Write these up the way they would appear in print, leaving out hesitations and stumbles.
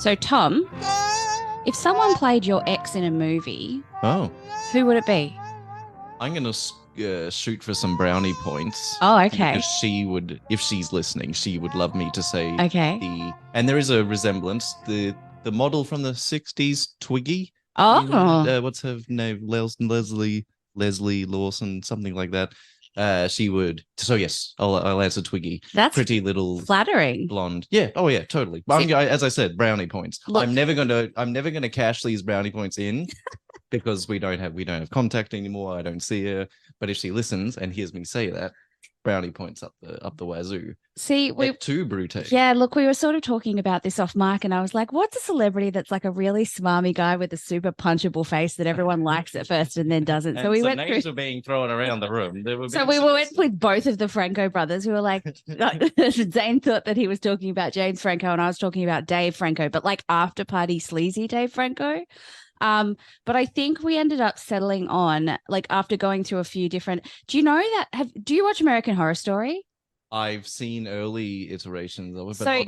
So, Tom, if someone played your ex in a movie, Oh, who would it be? I'm gonna shoot for some brownie points Oh, okay. because she would, if she's listening, she would love me to say Okay. and there is a resemblance. The model from the '60s, Twiggy. You know, Oh, what's her name? Leslie Lawson, something like that. She would. So yes, I'll answer Twiggy. that's Pretty little flattering. blonde. Yeah. Oh yeah, totally. But See, as I said, brownie points. look, I'm never gonna cash these brownie points in because we don't have contact anymore. I don't see her. But if she listens and hears me say that, brownie points up the wazoo. see, we, Et tu, Brute. yeah, look, we were sort of talking about this off mic, and I was like, what's a celebrity that's like a really smarmy guy with a super punchable face that everyone likes at first and then doesn't? So And we some went through. names were being thrown around the room. They were So being we went with both of the Franco brothers who were like, Zane thought that he was talking about James Franco and I was talking about Dave Franco, but like after party sleazy Dave Franco. But I think we ended up settling on like after going through a few different. Do you know that? Do you watch American Horror Story? I've seen early iterations of it, but So not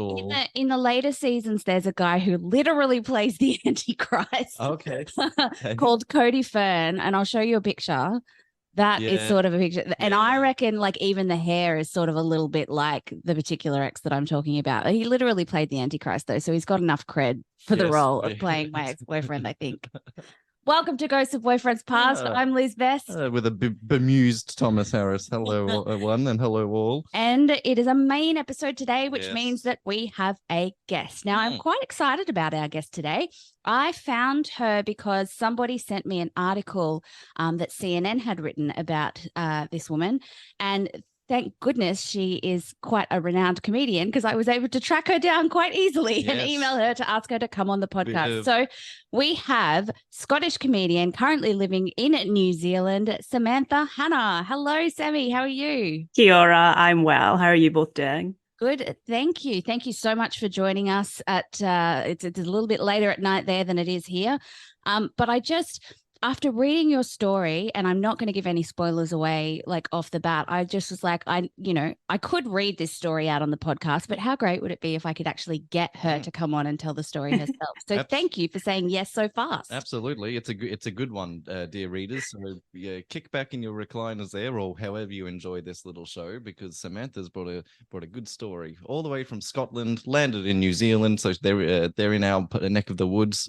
in all. the later seasons, there's a guy who literally plays the Antichrist Okay. Okay. called Cody Fern, and I'll show you a picture. That is Yeah. sort of a picture. And Yeah. I reckon like even the hair is sort of a little bit like the particular ex that I'm talking about. He literally played the Antichrist though, so he's got enough cred for the Yes. role of playing my ex-boyfriend, I think. Welcome to Ghosts of Boyfriends Past. Uh, I'm Liz Best. with a bemused Thomas Harris. Hello, one, and hello, all. And it is a main episode today, which means Yes. that we have a guest. Now, I'm Hmm. quite excited about our guest today. I found her because somebody sent me an article that CNN had written about this woman. And thank goodness she is quite a renowned comedian because I was able to track her down quite easily and Yes. email her to ask her to come on the Bit podcast. of- So we have Scottish comedian currently living in New Zealand, Samantha Hannah. Hello, Sammy. How are you? Kia ora, I'm well. How are you both doing? Good. Thank you. Thank you so much for joining us at it's a little bit later at night there than it is here. But I just after reading your story, and I'm not going to give any spoilers away like off the bat, I just was like, I could read this story out on the podcast, but how great would it be if I could actually get her to come on and tell the story herself? So thank you for saying yes so fast. Absolutely, it's a good one, dear readers. So yeah, kick back in your recliners there, or however you enjoy this little show, because Samantha's brought a good story all the way from Scotland, landed in New Zealand, so they're in our neck of the woods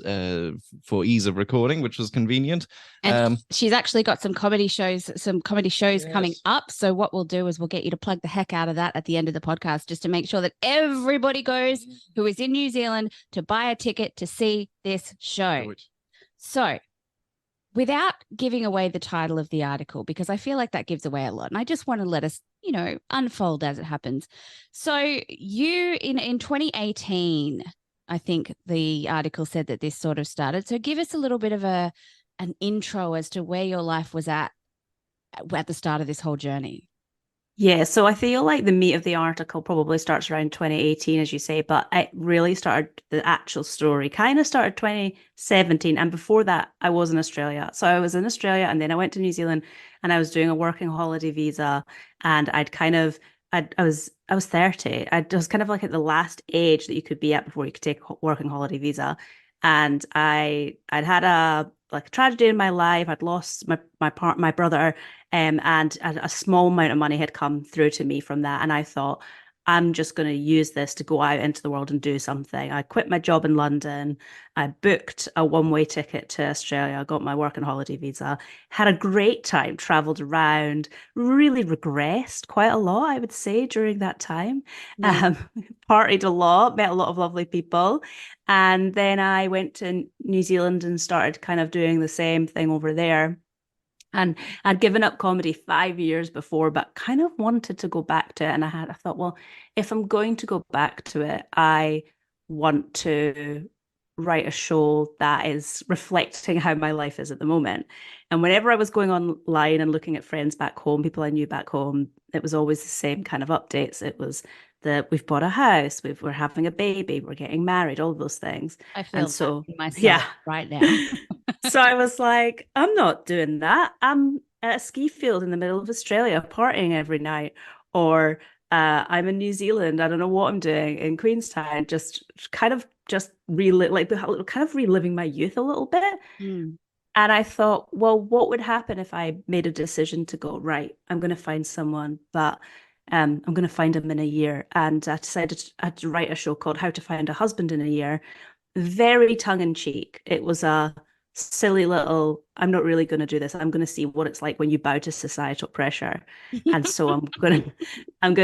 for ease of recording, which was convenient. And she's actually got some comedy shows coming Yes. up. So what we'll do is we'll get you to plug the heck out of that at the end of the podcast, just to make sure that everybody goes who is in New Zealand to buy a ticket to see this show. Good. So without giving away the title of the article, because I feel like that gives away a lot. And I just want to let us, unfold as it happens. So you in 2018, I think the article said that this sort of started. So give us a little bit of an intro as to where your life was at the start of this whole journey. Yeah, so I feel like the meat of the article probably starts around 2018, as you say, but it really started, the actual story kind of started 2017. And before that, I was in Australia. So I was in Australia and then I went to New Zealand and I was doing a working holiday visa. And I was 30. I was kind of like at the last age that you could be at before you could take a working holiday visa. And I'd had a tragedy in my life. I'd lost my brother, and a small amount of money had come through to me from that. And I thought, I'm just going to use this to go out into the world and do something. I quit my job in London. I booked a one-way ticket to Australia. I got my work and holiday visa. Had a great time, traveled around, really regressed quite a lot, I would say, during that time. Yeah. Partied a lot, met a lot of lovely people. And then I went to New Zealand and started kind of doing the same thing over there. And I'd given up comedy 5 years before, but kind of wanted to go back to it. And I thought, well, if I'm going to go back to it, I want to write a show that is reflecting how my life is at the moment. And whenever I was going online and looking at friends back home, people I knew back home, it was always the same kind of updates. It was that we've bought a house, we're having a baby, we're getting married, all those things. I feel And so, that in myself yeah. right now. So I was like, I'm not doing that. I'm at a ski field in the middle of Australia partying every night. Or I'm in New Zealand. I don't know what I'm doing in Queenstown. Just reliving my youth a little bit. Mm. And I thought, well, what would happen if I made a decision to go, right, I'm going to find someone, but I'm going to find him in a year. And I decided I'd write a show called How to Find a Husband in a Year. Very tongue in cheek. It was a silly little, I'm not really going to do this. I'm going to see what it's like when you bow to societal pressure. And so I'm going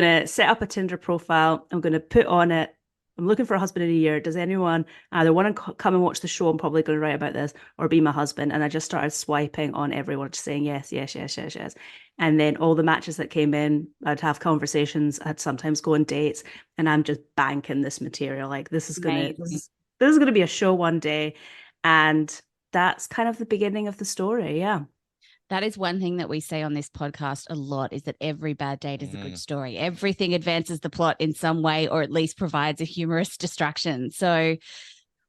to set up a Tinder profile. I'm going to put on it, I'm looking for a husband in a year. Does anyone either want to come and watch the show? I'm probably going to write about this, or be my husband. And I just started swiping on everyone, just saying yes, yes, yes, yes, yes. And then all the matches that came in, I'd have conversations. I'd sometimes go on dates, and I'm just banking this material. Like this is going to be a show one day, and that's kind of the beginning of the story. Yeah. That is one thing that we say on this podcast a lot, is that every bad date is a good story. Everything advances the plot in some way, or at least provides a humorous distraction. So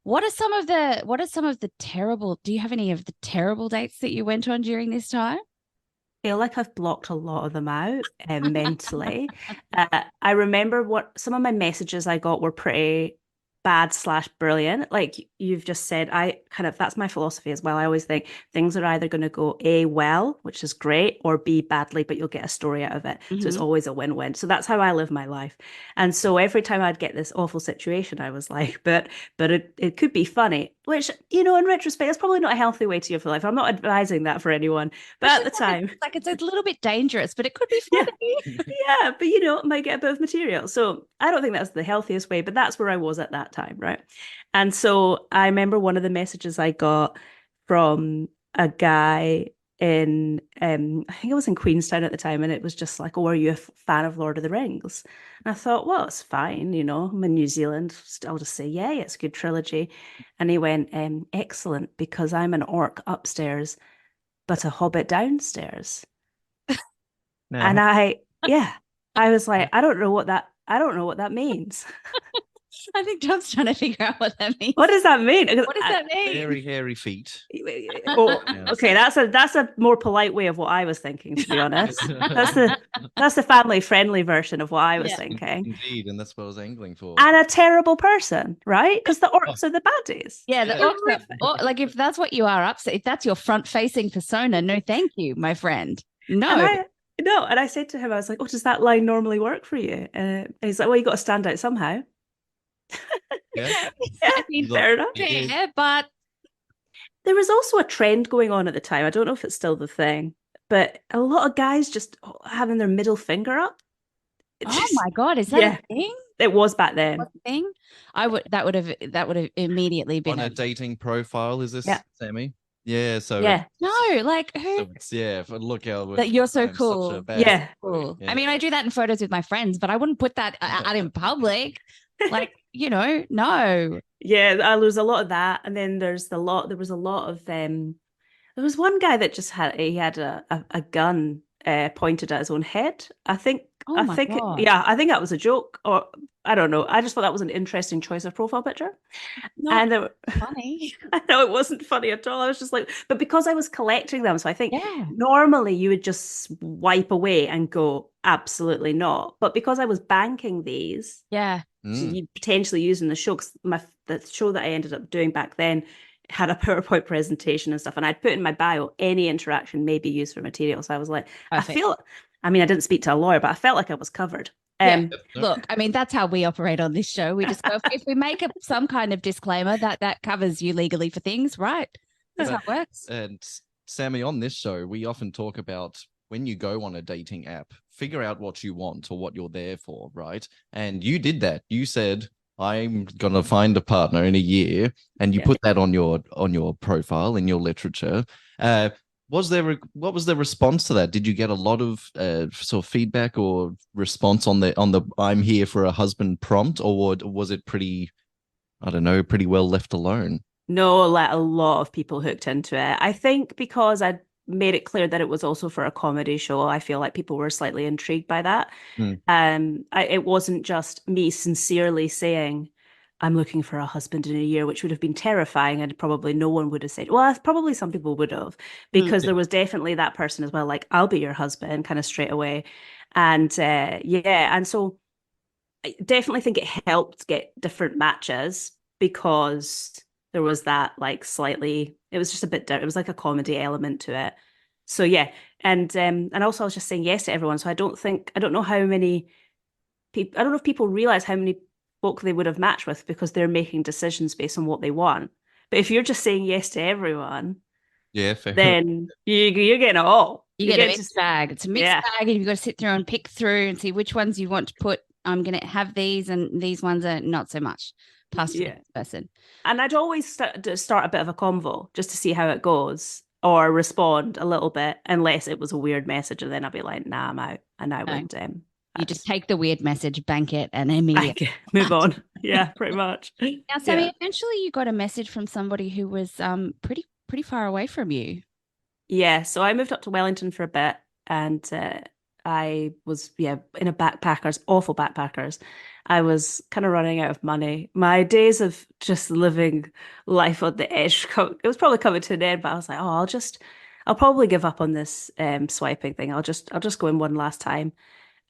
what are some of the terrible, do you have any of the terrible dates that you went on during this time? I feel like I've blocked a lot of them out mentally. I remember what some of my messages I got were pretty bad/brilliant. Like you've just said, that's my philosophy as well. I always think things are either going to go A, well, which is great, or B, badly, but you'll get a story out of it. So it's always a win-win. So that's how I live my life. And so every time I'd get this awful situation, I was like, but it could be funny, which, in retrospect, that's probably not a healthy way to live your life. I'm not advising that for anyone, but at the time, it's a little bit dangerous, but it could be funny. Yeah, but it might get a bit of material. So I don't think that's the healthiest way, but that's where I was at that time, right? And so I remember one of the messages I got from a guy in, I think it was in Queenstown at the time, and it was just like, oh, are you a fan of Lord of the Rings? And I thought, well, it's fine, I'm in New Zealand. I'll just say, yeah, it's a good trilogy. And he went, excellent, because I'm an orc upstairs, but a hobbit downstairs. Now, And I was like, I don't know what that means. I think John's trying to figure out what that means. What does that mean? What does that mean? very hairy feet. Oh, okay, that's a more polite way of what I was thinking, to be honest. That's the family friendly version of what I was thinking. Indeed, and that's what I was angling for. And a terrible person, right? Because the orcs are the baddies. Yeah, the orcs are, like, if that's what you are upset, if that's your front facing persona, no thank you, my friend. No. And I said to him, I was like, oh, does that line normally work for you? And he's like, well, you got to stand out somehow. Yeah. I mean, fair enough. Yeah, but there was also a trend going on at the time. I don't know if it's still the thing, but a lot of guys just having their middle finger up. Oh my God, is that a thing? It was back then. Thing? That would have immediately been on a dating profile. Is this Sammy? Yeah. So no, like who? Look how that you're so cool. Cool. I mean, I do that in photos with my friends, but I wouldn't put that out in public. Like, no. Yeah, there was a lot of that, and then there was a lot of them. There was one guy that just had a gun pointed at his own head. I think God. I think that was a joke, or I don't know. I just thought that was an interesting choice of profile picture. Funny. I know it wasn't funny at all. I was just like, but because I was collecting them, so I think normally you would just wipe away and go, absolutely not. But because I was banking these, potentially using the show, because the show that I ended up doing back then had a PowerPoint presentation and stuff, and I'd put in my bio, any interaction may be used for material. So I was like, Perfect. I didn't speak to a lawyer, but I felt like I was covered. Look, I mean, that's how we operate on this show. We just go, if we make some kind of disclaimer that covers you legally for things, right? That's how it works. And Sammy, on this show, we often talk about when you go on a dating app, figure out what you want or what you're there for, right? And you did that. You said, I'm gonna find a partner in a year, and you put that on your profile in your literature. What was the response to that? Did you get a lot of sort of feedback or response on the I'm here for a husband prompt, or was it pretty well left alone? No, a lot of people hooked into it. I think because I made it clear that it was also for a comedy show, I feel like people were slightly intrigued by that. It wasn't just me sincerely saying, I'm looking for a husband in a year, which would have been terrifying, and probably no one would have said, well, probably some people would have, because there was definitely that person as well, like, I'll be your husband, kind of straight away. And and so I definitely think it helped get different matches, because there was that like slightly, it was just a bit, it was like a comedy element to it. So yeah, and also I was just saying yes to everyone. So I don't know how many people, I don't know if people realize how many folk they would have matched with, because they're making decisions based on what they want. But if you're just saying yes to everyone, Yeah, fair. then you're getting it all. You get a mixed bag. It's a mixed bag, and you've got to sit through and pick through and see which ones you want to put. I'm going to have these, and these ones are not so much. Pass to the next person. And I'd always start a bit of a convo just to see how it goes, or respond a little bit, unless it was a weird message, and then I'd be like, nah, I'm out. And I would you just take the weird message, bank it, and immediately move on. Yeah, pretty much. Now, Sammy, eventually you got a message from somebody who was pretty far away from you. Yeah, so I moved up to Wellington for a bit, and I was in a awful backpackers. I was kind of running out of money. My days of just living life on the edge, it was probably coming to an end, but I was like, oh, I'll probably give up on this swiping thing. I'll just go in one last time.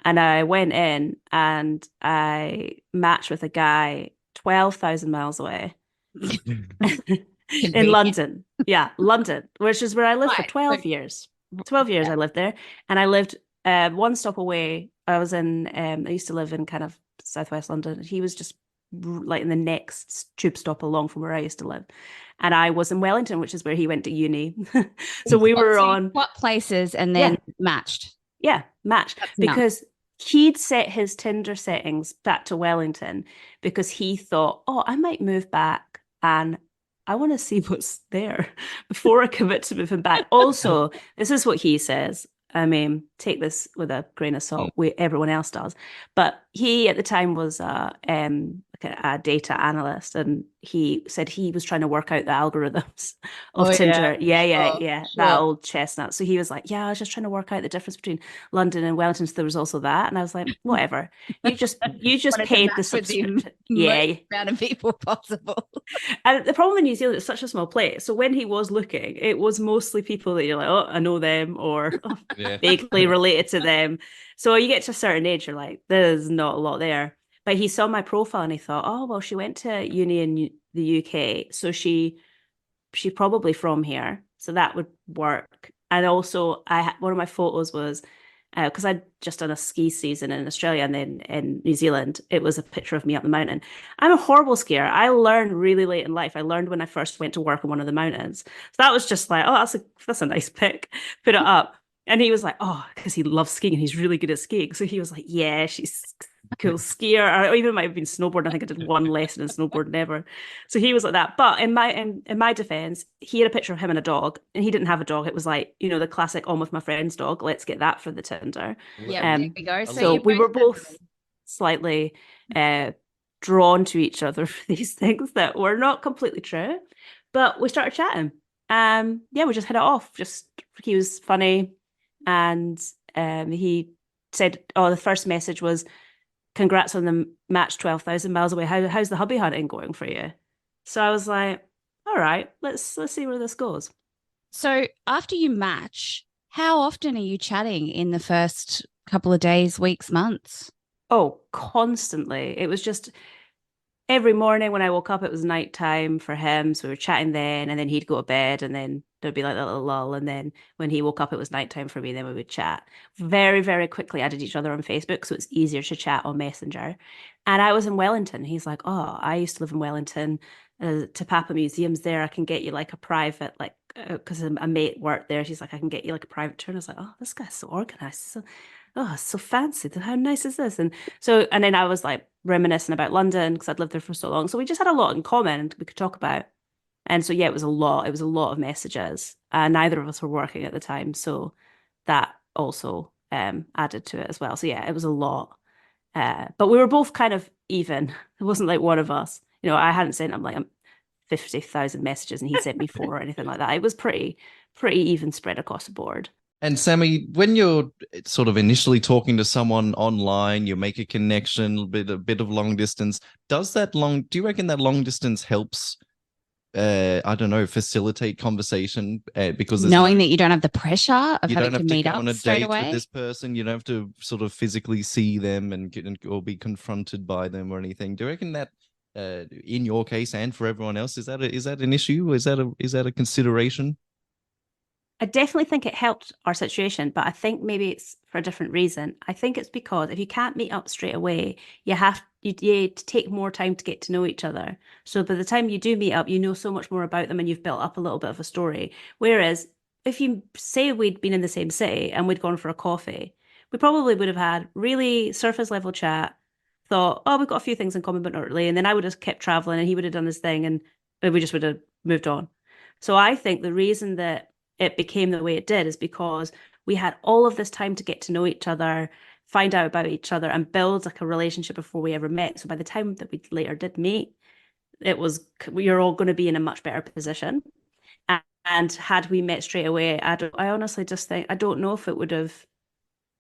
And I went in and I matched with a guy 12,000 miles away in London. Yeah, London, which is where I lived for 12 years. 12 years I lived there. And I lived one stop away. I used to live in kind of southwest London. He was just like in the next tube stop along from where I used to live. And I was in Wellington, which is where he went to uni. So we were on what places and then matched. Yeah, matched. That's because he'd set his Tinder settings back to Wellington, because he thought, oh, I might move back and I want to see what's there before I commit to moving back. Also, this is what he says. I mean, take this with a grain of salt. Everyone else does. But he, at the time, was a data analyst, and he said he was trying to work out the algorithms of Tinder. Yeah. That old chestnut. So he was like, I was just trying to work out the difference between London and Wellington. So there was also that. And I was like, whatever. You just paid the subscription. Amount of people possible. And the problem in New Zealand is such a small place. So when he was looking, it was mostly people that you're like, oh, I know them, or vaguely related to them. So you get to a certain age, you're like, there's not a lot there. But he saw my profile and he thought, oh, well, she went to uni in the UK, so she's probably from here, so that would work. And also, one of my photos was, because I'd just done a ski season in Australia, and then in New Zealand, it was a picture of me up the mountain. I'm a horrible skier. I learned really late in life. I learned when I first went to work on one of the mountains. So that was just like, oh, that's a nice pic. Put it up. And he was like, oh, because he loves skiing and he's really good at skiing. So he was like, yeah, she's a cool skier. Or even might have been snowboarding. I think I did one lesson in snowboarding ever. So he was like that. But in my defense, he had a picture of him and a dog, and he didn't have a dog. It was like, the classic "on with my friend's dog." Let's get that for the Tinder. Yeah, there we go. So we were both slightly drawn to each other for these things that were not completely true. But we started chatting. We just hit it off. He was funny. And he said, oh, the first message was, congrats on the match 12,000 miles away. How's the hubby hunting going for you? So I was like, all right, let's see where this goes. So after you match, how often are you chatting in the first couple of days, weeks, months? Oh, constantly. It was just every morning when I woke up, it was nighttime for him. So we were chatting then, and then he'd go to bed, and then there'd be like a little lull. And then when he woke up, it was nighttime for me. Then we would chat. Very, very quickly added each other on Facebook, so it's easier to chat on Messenger. And I was in Wellington. He's like, oh, I used to live in Wellington. Te Papa Museum's there. I can get you like a private, like, because a mate worked there. She's like, I can get you like a private tour. And I was like, oh, this guy's so organized. So fancy. How nice is this? And then I was like reminiscing about London, because I'd lived there for so long. So we just had a lot in common we could talk about. And so, it was a lot. It was a lot of messages. Neither of us were working at the time. So that also added to it as well. So it was a lot. But we were both kind of even. It wasn't like one of us. I hadn't sent him like 50,000 messages and he sent me 4 or anything like that. It was pretty even spread across the board. And Sammy, when you're sort of initially talking to someone online, you make a connection, a bit of long distance. Do you reckon that long distance helps, I don't know, facilitate conversation? Because Knowing that you don't have the pressure of you having don't to have to meet go up on a straight date with away. this person. You don't have to sort of physically see them and or be confronted by them or anything. Do you reckon that, in your case and for everyone else, is that an issue? Is that a consideration? I definitely think it helped our situation, but I think maybe it's for a different reason. I think it's because if you can't meet up straight away, you take more time to get to know each other. So by the time you do meet up, you know so much more about them and you've built up a little bit of a story. Whereas if you say we'd been in the same city and we'd gone for a coffee, we probably would have had really surface level chat, thought, oh, we've got a few things in common, but not really. And then I would have kept traveling and he would have done his thing and we just would have moved on. So I think the reason that it became the way it did is because we had all of this time to get to know each other, find out about each other, and build like a relationship before we ever met. So by the time that we later did meet, we were all going to be in a much better position. And had we met straight away, I honestly just think I don't know if it would have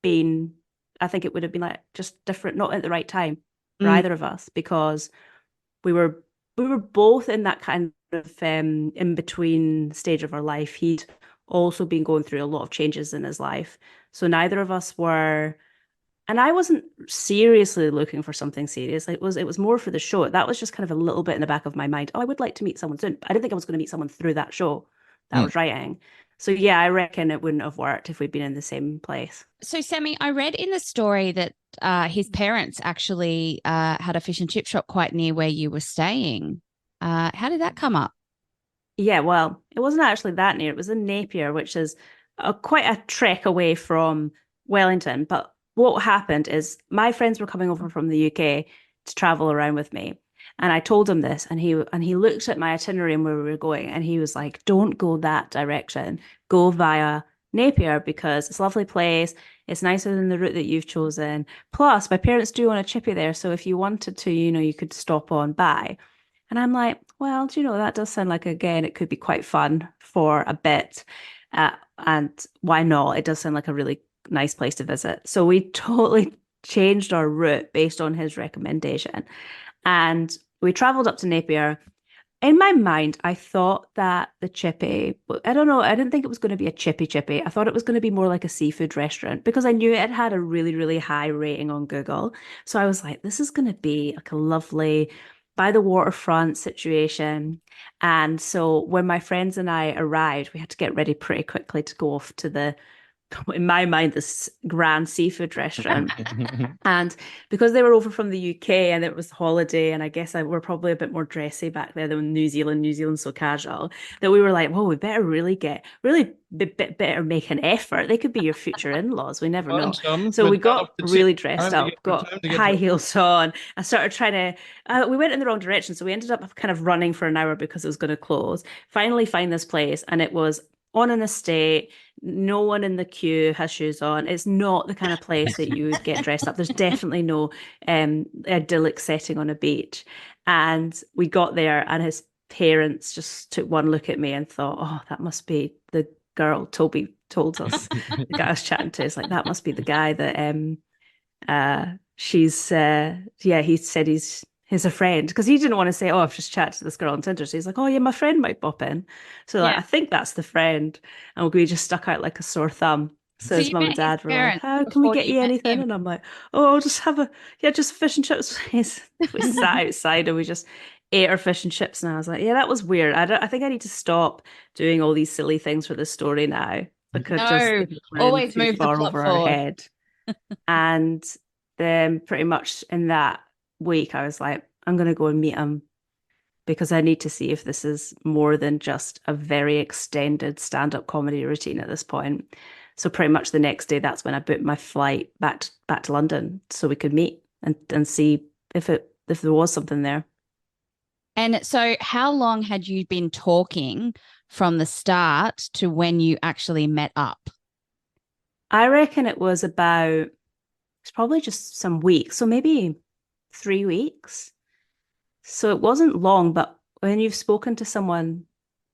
been. I think it would have been like just different, not at the right time for either of us, because we were both in that kind of in between stage of our life. He'd also been going through a lot of changes in his life, so neither of us were. And I wasn't seriously looking for something serious. It was more for the show. That was just kind of a little bit in the back of my mind. Oh, I would like to meet someone soon. But I didn't think I was going to meet someone through that show that I Hmm. was writing. So yeah, I reckon it wouldn't have worked if we'd been in the same place. So, Sammy, I read in the story that his parents actually had a fish and chip shop quite near where you were staying. How did that come up? Yeah, well, it wasn't actually that near. It was in Napier, which is quite a trek away from Wellington. But what happened is my friends were coming over from the UK to travel around with me. And I told him this, and he looked at my itinerary and where we were going, and he was like, "Don't go that direction. Go via Napier because it's a lovely place. It's nicer than the route that you've chosen. Plus, my parents do own a chippy there, so if you wanted to, you could stop on by." And I'm like, well, do you know, that does sound like, again, it could be quite fun for a bit. And why not? It does sound like a really nice place to visit. So we totally changed our route based on his recommendation. And we traveled up to Napier. In my mind, I thought that the chippy, I don't know, I didn't think it was going to be a chippy chippy. I thought it was going to be more like a seafood restaurant because I knew it had a really, really high rating on Google. So I was like, this is going to be like a lovely by the waterfront situation. And so when my friends and I arrived, we had to get ready pretty quickly to go off to in my mind, this grand seafood restaurant. And because they were over from the UK and it was holiday, and I guess we're probably a bit more dressy back there than New Zealand. New Zealand's so casual that we were like, well, we better better make an effort. They could be your future in-laws. We never know. So we got really dressed up, got high heels on. I started trying to, we went in the wrong direction. So we ended up kind of running for an hour because it was going to close. Finally find this place, and it was on an estate. No one in the queue has shoes on. It's not the kind of place that you would get dressed up. There's definitely no idyllic setting on a beach. And we got there, and his parents just took one look at me and thought, oh, that must be the girl Toby told us. The guy I was chatting to is like, that must be the guy that he said he's a friend, because he didn't want to say, oh, I've just chatted to this girl on Tinder. So he's like, oh yeah, my friend might pop in. So like, I think that's the friend. And we just stuck out like a sore thumb. So his mum and dad were like, how can we get you anything? And I'm like, oh, I'll just have just fish and chips. We sat outside and we just ate our fish and chips. And I was like, yeah, that was weird. I think I need to stop doing all these silly things for this story now. Because always move too far the plot over forward. our head. And then pretty much in that week, I was like, I'm going to go and meet him because I need to see if this is more than just a very extended stand-up comedy routine at this point. So pretty much the next day, that's when I booked my flight back to London so we could meet and see if there was something there. And so how long had you been talking from the start to when you actually met up? I reckon it's probably just some weeks. So maybe 3 weeks. So it wasn't long, but when you've spoken to someone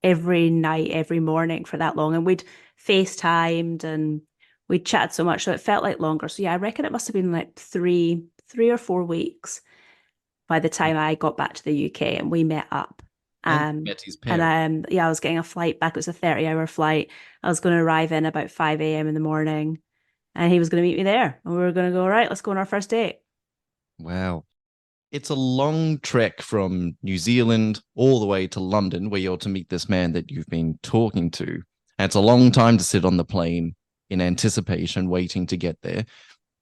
every night, every morning for that long. And we'd FaceTimed and we'd chatted so much. So it felt like longer. So yeah, I reckon it must have been like three or 4 weeks by the time I got back to the UK and we met up. And met his And parents. yeah, I was getting a flight back. It was a 30-hour flight. I was going to arrive in about 5 a.m. in the morning and he was going to meet me there. And we were going to go, all right, let's go on our first date. Wow. It's a long trek from New Zealand all the way to London where you're to meet this man that you've been talking to. And it's a long time to sit on the plane in anticipation, waiting to get there.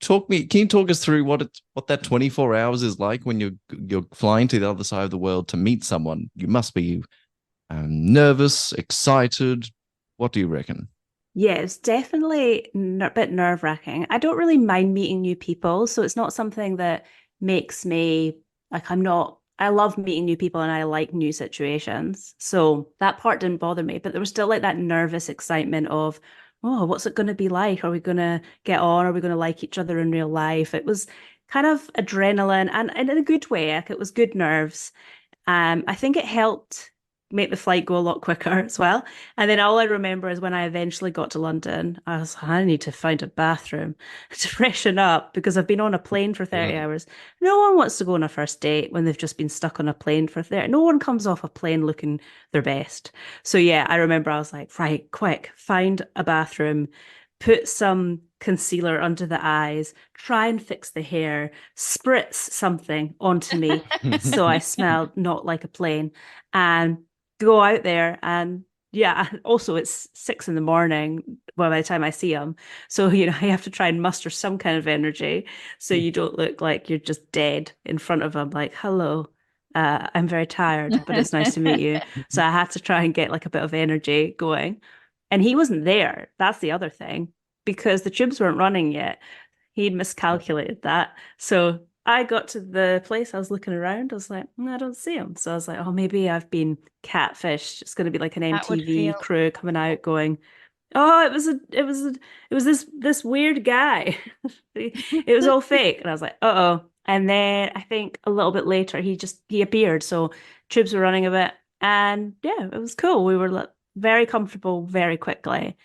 Can you talk us through what that 24 hours is like when you're flying to the other side of the world to meet someone? You must be nervous, excited. What do you reckon? Yeah, it's definitely a bit nerve-wracking. I don't really mind meeting new people, so it's not something that makes me like I love meeting new people and I like new situations. So that part didn't bother me, but there was still like that nervous excitement of, oh, what's it going to be like? Are we going to get on? Are we going to like each other in real life? It was kind of adrenaline and in a good way. Like it was good nerves. I think it helped make the flight go a lot quicker as well. And then all I remember is when I eventually got to London, I was like, I need to find a bathroom to freshen up because I've been on a plane for 30 hours. No one wants to go on a first date when they've just been stuck on a plane for 30. No one comes off a plane looking their best. So yeah, I remember I was like, right, quick, find a bathroom, put some concealer under the eyes, try and fix the hair, spritz something onto me so I smelled not like a plane, and go out there. And yeah, also it's 6 a.m. by the time I see him. So, I have to try and muster some kind of energy so you don't look like you're just dead in front of him, like, hello. I'm very tired, but it's nice to meet you. So I had to try and get like a bit of energy going. And he wasn't there. That's the other thing, because the tubes weren't running yet. He'd miscalculated that. So I got to the place, I was looking around, I was like, I don't see him. So I was like, oh, maybe I've been catfished. It's going to be like an That would MTV feel crew coming out going, oh, it was this weird guy. It was all fake. And I was like, uh-oh. And then I think a little bit later, he appeared. So tubes were running a bit. And yeah, it was cool. We were like, very comfortable very quickly.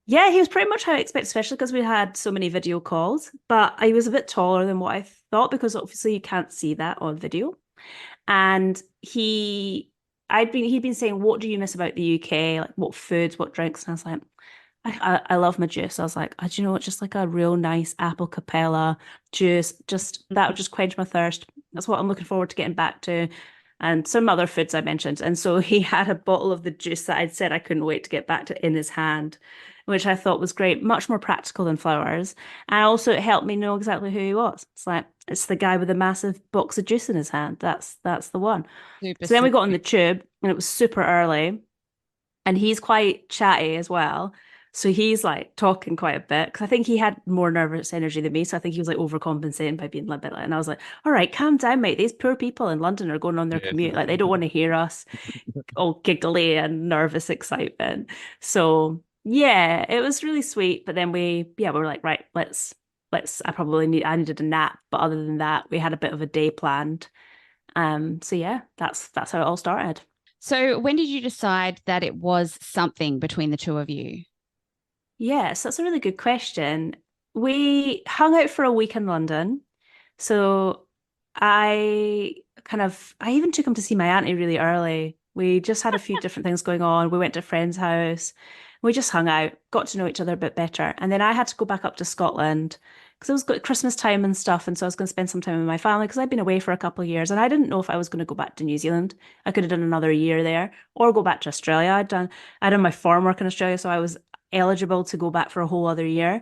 Yeah, he was pretty much how I expect, especially because we had so many video calls. But I was a bit taller than what I thought because obviously you can't see that on video. And he'd been saying, "What do you miss about the UK? Like what foods, what drinks?" And I was like, I love my juice. I was like, do you know what? Just like a real nice apple capella juice, just that would just quench my thirst. That's what I'm looking forward to getting back to. And some other foods I mentioned. And so he had a bottle of the juice that I'd said I couldn't wait to get back to in his hand, which I thought was great, much more practical than flowers. And also it helped me know exactly who he was. It's like it's the guy with a massive box of juice in his hand. That's the one. super So then we got on the sweet. tube and it was super early and he's quite chatty as well. So he's like talking quite a bit because I think he had more nervous energy than me. So I think he was like overcompensating by being a bit like, and I was like, all right, calm down, mate. These poor people in London are going on their Yeah. commute. Like they don't want to hear us all giggly and nervous excitement. So yeah, it was really sweet. But then we were like, right, let's, I needed a nap. But other than that, we had a bit of a day planned. So yeah, that's how it all started. So when did you decide that it was something between the two of you? Yes, that's a really good question. We hung out for a week in London. So I even took him to see my auntie really early. We just had a few different things going on. We went to a friend's house. We just hung out, got to know each other a bit better. And then I had to go back up to Scotland because it was Christmas time and stuff. And so I was going to spend some time with my family because I'd been away for a couple of years and I didn't know if I was going to go back to New Zealand. I could have done another year there or go back to Australia. I'd done my farm work in Australia, so I was eligible to go back for a whole other year.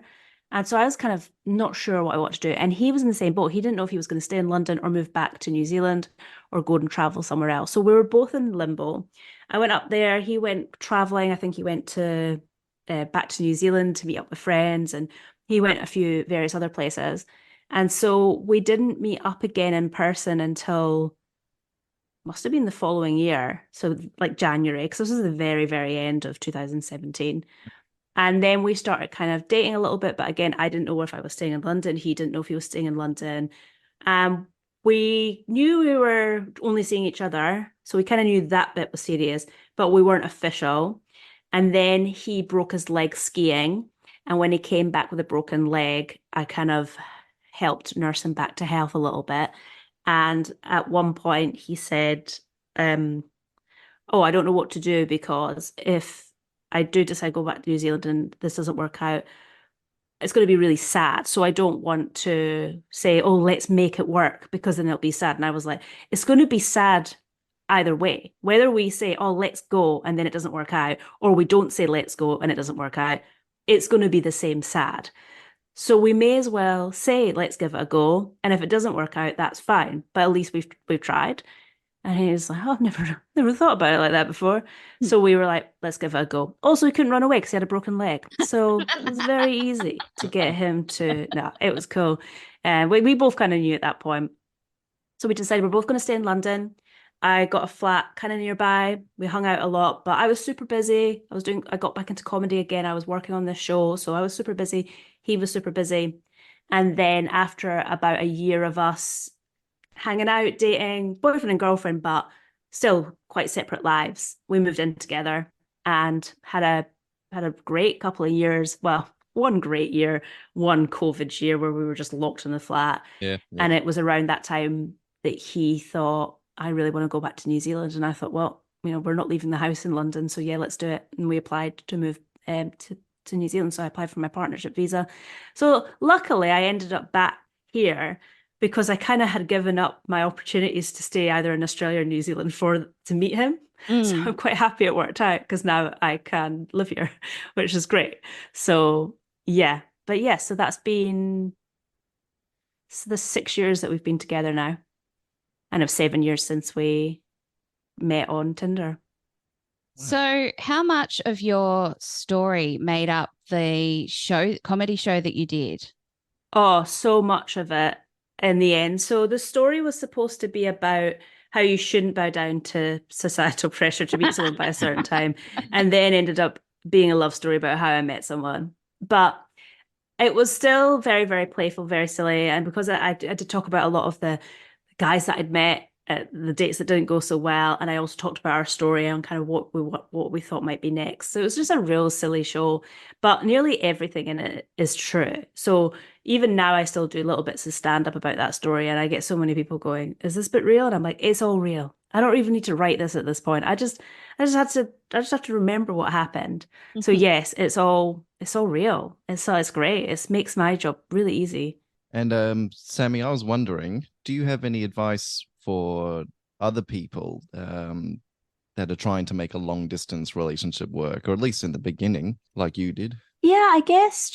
And so I was kind of not sure what I wanted to do. And he was in the same boat. He didn't know if he was going to stay in London or move back to New Zealand or go and travel somewhere else. So we were both in limbo. I went up there. He went traveling. I think he went to back to New Zealand to meet up with friends, and he went a few various other places. And so we didn't meet up again in person until must have been the following year. So like January, because this was the very, very end of 2017. And then we started kind of dating a little bit, but again, I didn't know if I was staying in London. He didn't know if he was staying in London. We knew we were only seeing each other So we kind of knew that bit was serious, but we weren't official. And then he broke his leg skiing. And when he came back with a broken leg, I kind of helped nurse him back to health a little bit. And at one point he said, oh, I don't know what to do, because if I do decide to go back to New Zealand and this doesn't work out, it's going to be really sad. So I don't want to say, oh, let's make it work, because then it'll be sad. And I was like, it's going to be sad either way. Whether we say, oh, let's go, and then it doesn't work out, or we don't say let's go and it doesn't work out, it's going to be the same sad. So we may as well say, let's give it a go. And if it doesn't work out, that's fine. But at least we've tried. And he was like, oh, I've never thought about it like that before. So we were like, let's give it a go. Also, he couldn't run away because he had a broken leg. So it was very easy to get him to, no, it was cool. And we both kind of knew at that point. So we decided we're both going to stay in London. I got a flat kind of nearby. We hung out a lot, but I was super busy. I got back into comedy again. I was working on this show. So I was super busy. He was super busy. And then after about a year of us hanging out, dating, boyfriend and girlfriend, but still quite separate lives, we moved in together and had a great couple of years. Well, one great year, one COVID year where we were just locked in the flat. Yeah. And it was around that time that he thought, I really want to go back to New Zealand. And I thought, well, we're not leaving the house in London, so yeah, let's do it. And we applied to move to New Zealand. So I applied for my partnership visa. So luckily I ended up back here, because I kind of had given up my opportunities to stay either in Australia or New Zealand to meet him. So I'm quite happy it worked out, because now I can live here, which is great. So yeah, but yeah, so that's been the 6 years that we've been together now, and of 7 years since we met on Tinder. So how much of your story made up the comedy show that you did? Oh, so much of it in the end. So the story was supposed to be about how you shouldn't bow down to societal pressure to meet someone by a certain time, and then ended up being a love story about how I met someone. But it was still very, very playful, very silly. And because I had to talk about a lot of the guys that I'd met at the dates that didn't go so well, and I also talked about our story and kind of what we thought might be next. So it was just a real silly show, but nearly everything in it is true. So even now I still do little bits of stand-up about that story, and I get so many people going, is this bit real? And I'm like, it's all real. I don't even need to write this at this point. I just have to remember what happened. So yes, it's all real. It's great. It makes my job really easy. And Sammy, I was wondering, do you have any advice for other people that are trying to make a long distance relationship work, or at least in the beginning, like you did? Yeah, I guess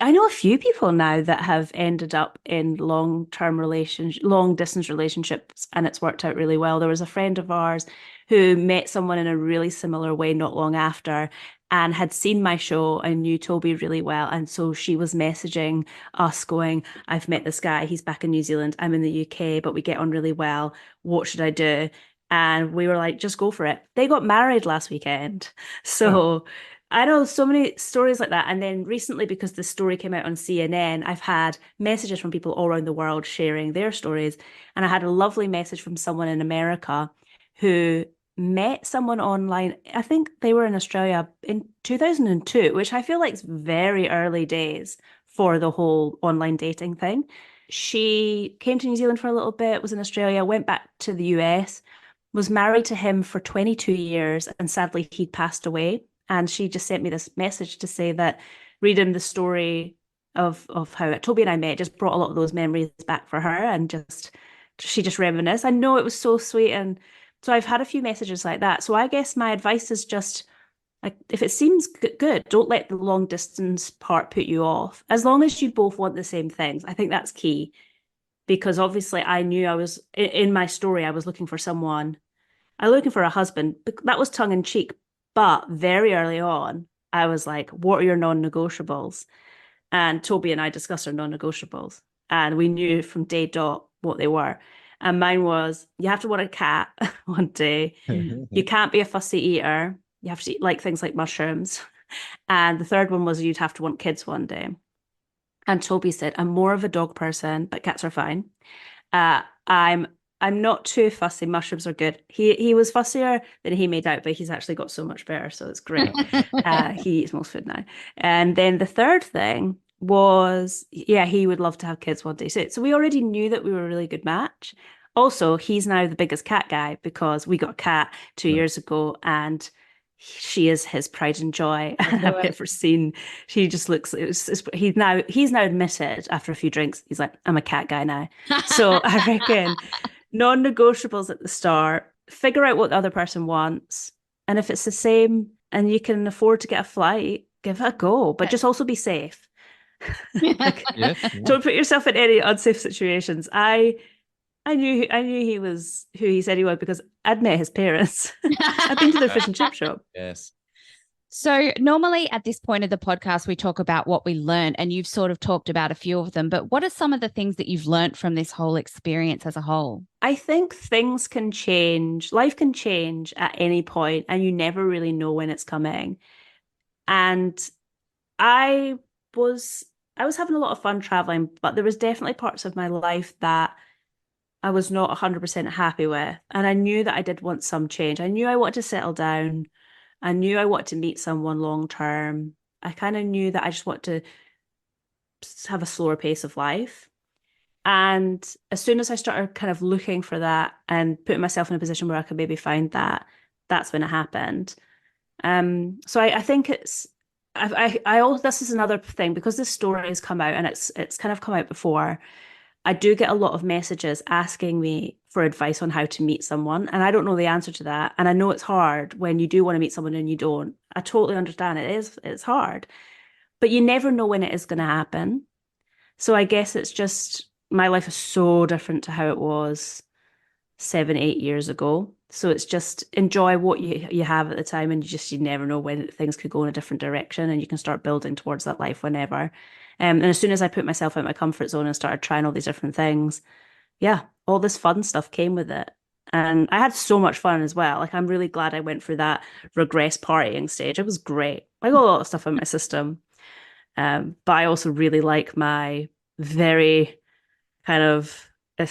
I know a few people now that have ended up in long distance relationships, and it's worked out really well. There was a friend of ours who met someone in a really similar way not long after, and had seen my show and knew Toby really well. And so she was messaging us going, I've met this guy, he's back in New Zealand, I'm in the UK, but we get on really well. What should I do? And we were like, just go for it. They got married last weekend. So I know so many stories like that. And then recently, because the story came out on CNN, I've had messages from people all around the world sharing their stories. And I had a lovely message from someone in America who met someone online. I think they were in Australia in 2002, which I feel like is very early days for the whole online dating thing. She came to New Zealand for a little bit, was in Australia, went back to the US, was married to him for 22 years, and sadly he'd passed away. And she just sent me this message to say that reading the story of how Toby and I met just brought a lot of those memories back for her, and she just reminisced. I know it was so sweet. And so I've had a few messages like that. So I guess my advice is just, like, if it seems good, don't let the long distance part put you off. As long as you both want the same things, I think that's key. Because obviously I knew in my story, I was looking for someone. I was looking for a husband. That was tongue in cheek. But very early on, I was like, what are your non-negotiables? And Toby and I discussed our non-negotiables. And we knew from day dot what they were. And mine was, you have to want a cat one day. You can't be a fussy eater. You have to like things like mushrooms. And the third one was, you'd have to want kids one day. And Toby said, I'm more of a dog person, but cats are fine. I I'm not too fussy. Mushrooms are good. He was fussier than he made out, but he's actually got so much better, so it's great. He eats most food now. And then the third thing was, yeah, he would love to have kids one day. So we already knew that we were a really good match. Also, he's now the biggest cat guy because we got a cat 2 years ago, and she is his pride and joy I've ever seen. She just looks. He's now admitted after a few drinks. He's like, I'm a cat guy now. So I reckon non-negotiables at the start. Figure out what the other person wants, and if it's the same, and you can afford to get a flight, give it a go. But just also be safe. Like, don't put yourself in any unsafe situations. I knew he was who he said he was because I'd met his parents. I'd been to their fish and chip shop. Yes. So normally at this point of the podcast, we talk about what we learned, and you've sort of talked about a few of them, but what are some of the things that you've learned from this whole experience as a whole? I think things can change. Life can change at any point, and you never really know when it's coming. And I was having a lot of fun traveling, but there was definitely parts of my life that I was not 100% happy with. And I knew that I did want some change. I knew I wanted to settle down. I knew I wanted to meet someone long term. I kind of knew that I just want to have a slower pace of life. And as soon as I started kind of looking for that and putting myself in a position where I could maybe find that, that's when it happened. So I think I also, this is another thing, because this story has come out and it's kind of come out before. I do get a lot of messages asking me for advice on how to meet someone, and I don't know the answer to that. And I know it's hard when you do want to meet someone and you don't. I totally understand it's hard, but you never know when it is going to happen. So I guess it's just, my life is so different to how it was 7-8 years ago. So it's just enjoy what you have at the time, and you never know when things could go in a different direction, and you can start building towards that life whenever. And as soon as I put myself out my comfort zone and started trying all these different things, yeah, all this fun stuff came with it. And I had so much fun as well. Like, I'm really glad I went through that regress partying stage. It was great. I got a lot of stuff in my system. But I also really like my very kind of, I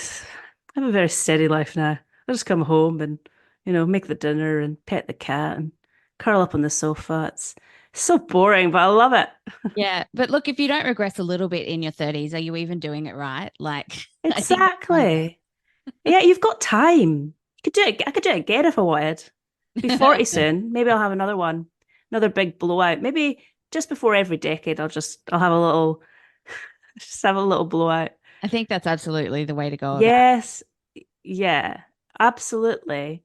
have a very steady life now. I just come home and, make the dinner and pet the cat and curl up on the sofa. It's so boring, but I love it. Yeah. But look, if you don't regress a little bit in your 30s, are you even doing it right? Like, exactly. Yeah, you've got time. You could do it. I could do it again if I wanted. Be 40 soon. Maybe I'll have another big blowout. Maybe just before every decade, I'll have a little, just have a little blowout. I think that's absolutely the way to go. Yes. Yeah, absolutely.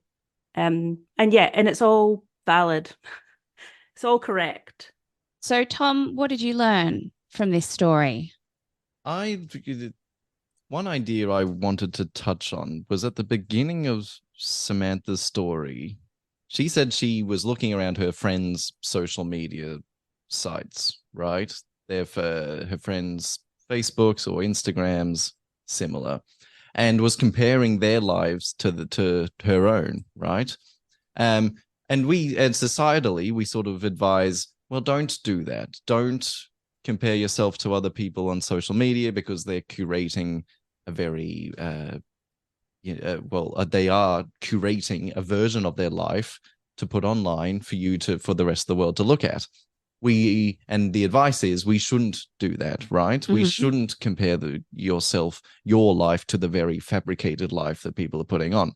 And it's all valid. It's all correct. So, Tom, what did you learn from this story? One idea I wanted to touch on was at the beginning of Samantha's story. She said she was looking around her friends' social media sites, right? They're for her friends' Facebooks or Instagrams, similar, and was comparing their lives to her own, right? And societally, we sort of advise, well, don't do that. Don't compare yourself to other people on social media because they're curating a very, they are curating a version of their life to put online for the rest of the world to look at. And the advice is we shouldn't do that, right? Mm-hmm. We shouldn't compare your life to the very fabricated life that people are putting on.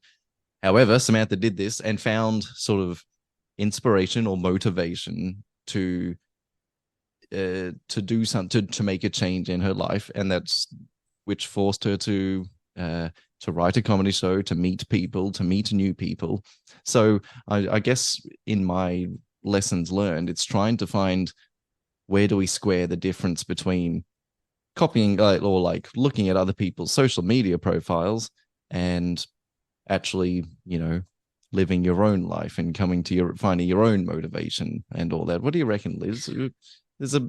However, Samantha did this and found sort of inspiration or motivation to do something, to make a change in her life, and which forced her to write a comedy show, to meet people, to meet new people. So I guess in my lessons learned, it's trying to find, where do we square the difference between copying or like looking at other people's social media profiles and actually, living your own life and finding your own motivation and all that. What do you reckon, Liz? There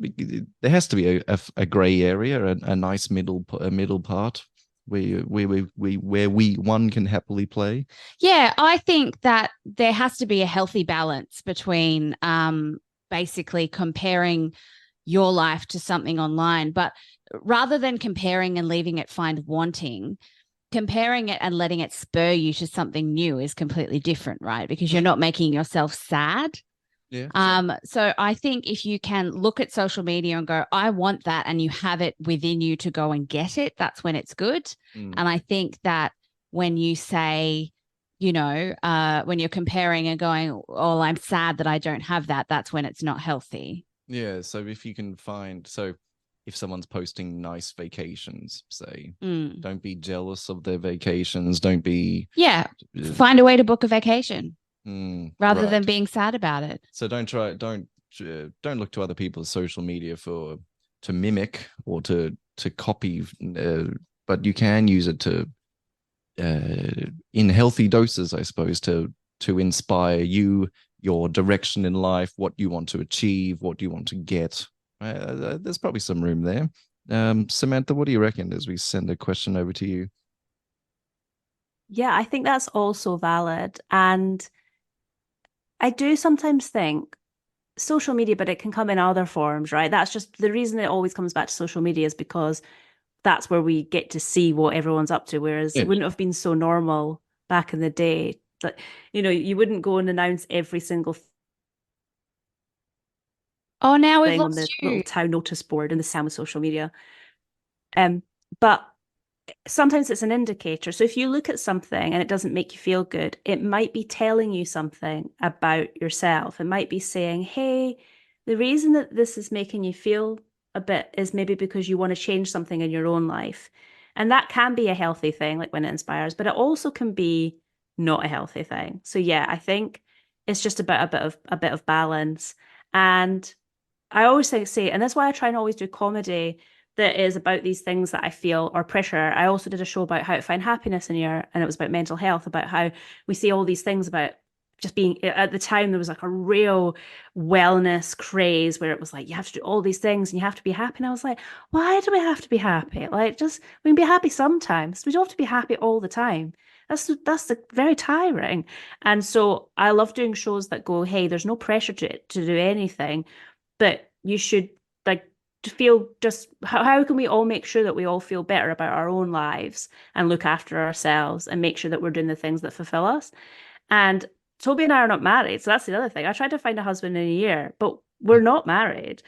has to be a gray area, a nice middle part where one can happily play. Yeah, I think that there has to be a healthy balance between basically comparing your life to something online, but rather than comparing and leaving it find wanting, comparing it and letting it spur you to something new is completely different, right? Because you're not making yourself sad. Yeah. So I think if you can look at social media and go, I want that, and you have it within you to go and get it, that's when it's good. And I think that when you say, when you're comparing and going, oh, I'm sad that I don't have that, that's when it's not healthy. Yeah. So if you can if someone's posting nice vacations, say, don't be jealous of their vacations. Don't be. Yeah. Find a way to book a vacation rather than right. being sad about it. So don't look to other people's social media to mimic or to copy, but you can use it to in healthy doses, I suppose, to inspire you, your direction in life, what you want to achieve, what you want to get. There's probably some room there. Samantha, what do you reckon as we send a question over to you? Yeah, I think that's also valid. And I do sometimes think social media, but it can come in other forms, right? That's just the reason it always comes back to social media, is because that's where we get to see what everyone's up to. Whereas it wouldn't have been so normal back in the day. Like, you wouldn't go and announce every single now we've thing on lost the you. little town notice board in the sound of social media. But sometimes it's an indicator. So if you look at something and it doesn't make you feel good, it might be telling you something about yourself. It might be saying, hey, the reason that this is making you feel a bit is maybe because you want to change something in your own life. And that can be a healthy thing, like when it inspires, but it also can be not a healthy thing. So yeah, I think it's just about a bit of balance. And I always say, and that's why I try and always do comedy that is about these things that I feel or pressure. I also did a show about how to find happiness in your, and it was about mental health, about how we see all these things about just being, at the time there was like a real wellness craze where it was like, you have to do all these things and you have to be happy. And I was like, why do we have to be happy? Like, just, we can be happy sometimes. We don't have to be happy all the time. That's very tiring. And so I love doing shows that go, hey, there's no pressure to do anything, but you should, like, to feel just how can we all make sure that we all feel better about our own lives and look after ourselves and make sure that we're doing the things that fulfill us. And Toby and I are not married, so that's the other thing. I tried to find a husband in a year, but we're not married.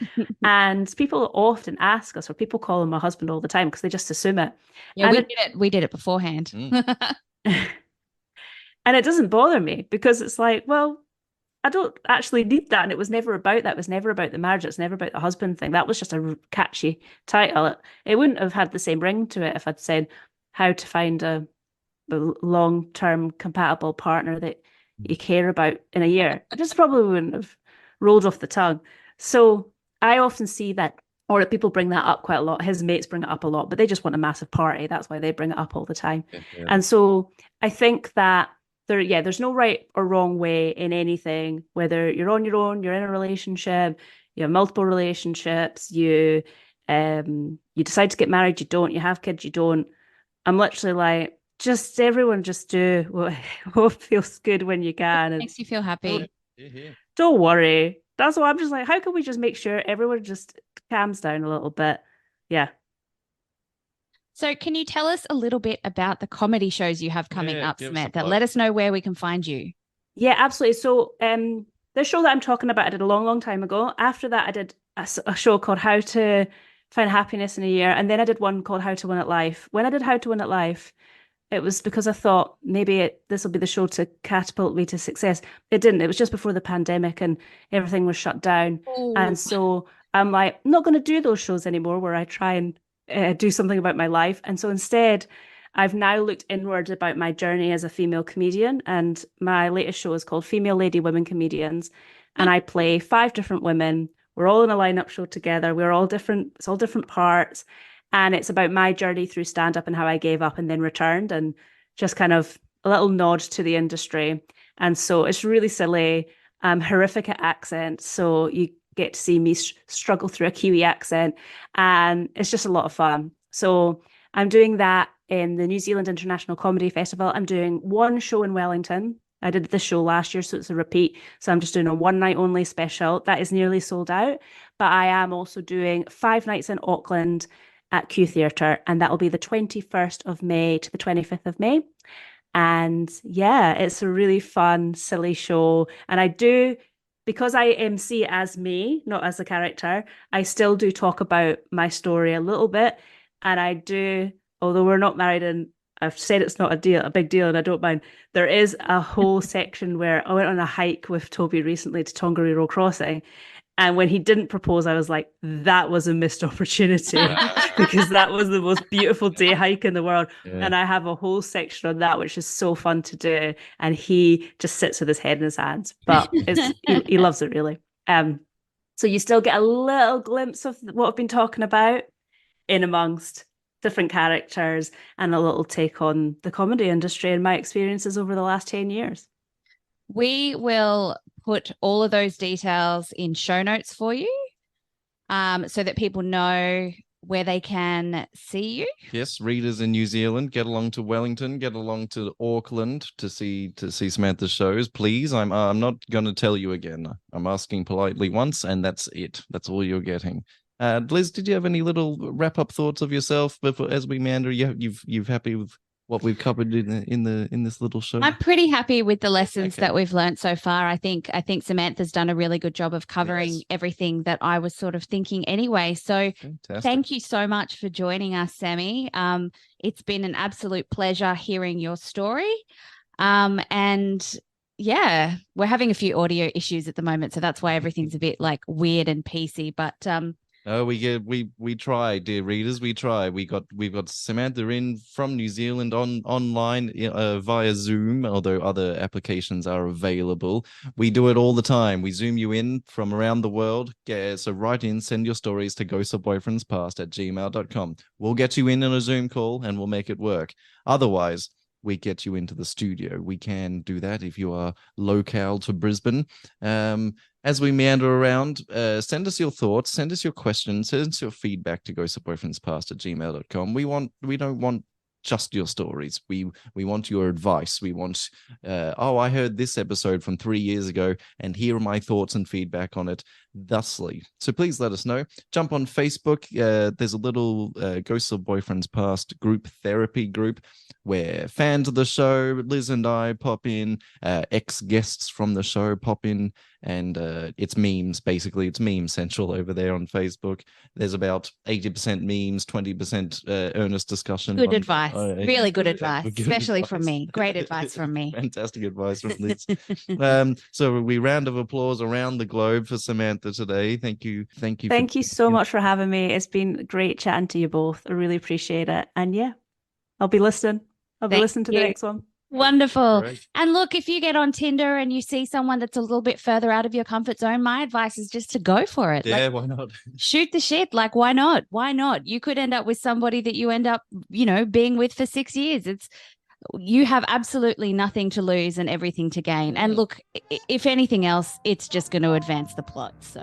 And people often ask us, or people call him my husband all the time because they just assume it. Yeah, we did it beforehand. And it doesn't bother me because it's like, well, I don't actually need that. And it was never about that. It was never about the marriage. It's never about the husband thing. That was just a catchy title. It wouldn't have had the same ring to it if I'd said how to find a long-term compatible partner that you care about in a year. It just probably wouldn't have rolled off the tongue. So I often see that, or that people bring that up quite a lot. His mates bring it up a lot, but they just want a massive party. That's why they bring it up all the time. Yeah. And so I think that there's no right or wrong way in anything, whether you're on your own, you're in a relationship, you have multiple relationships, you decide to get married, you don't, you have kids, you don't. I'm literally like, everyone just do what feels good when you can. And makes you feel happy. Don't worry. That's why I'm just like, how can we just make sure everyone just calms down a little bit? Yeah. So can you tell us a little bit about the comedy shows you have coming up, Samantha? Let us know where we can find you. Yeah, absolutely. So the show that I'm talking about, I did a long, long time ago. After that, I did a show called How to Find Happiness in a Year. And then I did one called How to Win at Life. When I did How to Win at Life, it was because I thought maybe this will be the show to catapult me to success. It didn't. It was just before the pandemic and everything was shut down. Ooh. And so I'm like, I'm not going to do those shows anymore where I try and do something about my life. And so instead, I've now looked inward about my journey as a female comedian. And my latest show is called Female Lady Women Comedians. And I play 5 different women. We're all in a lineup show together. We're all different. It's all different parts. And it's about my journey through stand-up and how I gave up and then returned, and just kind of a little nod to the industry. And so it's really silly. I'm horrific at accents. So you get to see me struggle through a Kiwi accent. And it's just a lot of fun. So I'm doing that in the New Zealand International Comedy Festival. I'm doing one show in Wellington. I did this show last year, so it's a repeat. So I'm just doing a one night only special. That is nearly sold out. But I am also doing 5 nights in Auckland at Q Theatre, and that will be the 21st of May to the 25th of May. And yeah, it's a really fun, silly show. And I do, because I MC as me, not as a character, I still do talk about my story a little bit. And I do, although we're not married and I've said it's not a big deal, and I don't mind, there is a whole section where I went on a hike with Toby recently to Tongariro Crossing. And when he didn't propose, I was like, that was a missed opportunity because that was the most beautiful day hike in the world. Yeah. And I have a whole section on that, which is so fun to do. And he just sits with his head in his hands, but he loves it really. So you still get a little glimpse of what I've been talking about in amongst different characters and a little take on the comedy industry and my experiences over the last 10 years. We will put all of those details in show notes for you, so that people know where they can see you. Yes, readers in New Zealand, get along to Wellington, get along to Auckland to see Samantha's shows, please. I'm not going to tell you again. I'm asking politely once, and that's it. That's all you're getting. Liz, did you have any little wrap-up thoughts of yourself before, as we meander? You've happy with what we've covered in this little show? I'm pretty happy with the lessons that we've learned so far. I think Samantha's done a really good job of covering everything that I was sort of thinking anyway. So Thank you so much for joining us, Sammy. It's been an absolute pleasure hearing your story. And yeah, we're having a few audio issues at the moment, so that's why everything's a bit like weird and PC, but oh, we try, dear readers. We try. We've got Samantha in from New Zealand online via Zoom, although other applications are available. We do it all the time. We Zoom you in from around the world. So write in, send your stories to ghostsofboyfriendspast@gmail.com. We'll get you in on a Zoom call and we'll make it work. Otherwise, we get you into the studio. We can do that if you are locale to Brisbane. As we meander around, send us your thoughts, send us your questions, send us your feedback to ghostsofboyfriendspast@gmail.com. We don't want just your stories. We want your advice. We want, I heard this episode from 3 years ago, and here are my thoughts and feedback on it thusly. So please let us know. Jump on Facebook. There's a little Ghosts of Boyfriends Past group therapy group where fans of the show, Liz and I, pop in, ex-guests from the show pop in, and it's memes, basically. It's meme central over there on Facebook. There's about 80% memes, 20% earnest discussion. Good advice. Really good advice, especially from me. Great advice from me. Fantastic advice from Liz. So we round of applause around the globe for Samantha today. Thank you. Thank you so much for having me. It's been great chatting to you both. I really appreciate it. And yeah, I'll be listening. I'll be listening to the next one. Wonderful. Great. And look, if you get on Tinder and you see someone that's a little bit further out of your comfort zone, my advice is just to go for it. Yeah, why not? Shoot the shit. Like, why not? Why not? You could end up with somebody that you end up, being with for 6 years. You have absolutely nothing to lose and everything to gain. And look, if anything else, it's just going to advance the plot. So.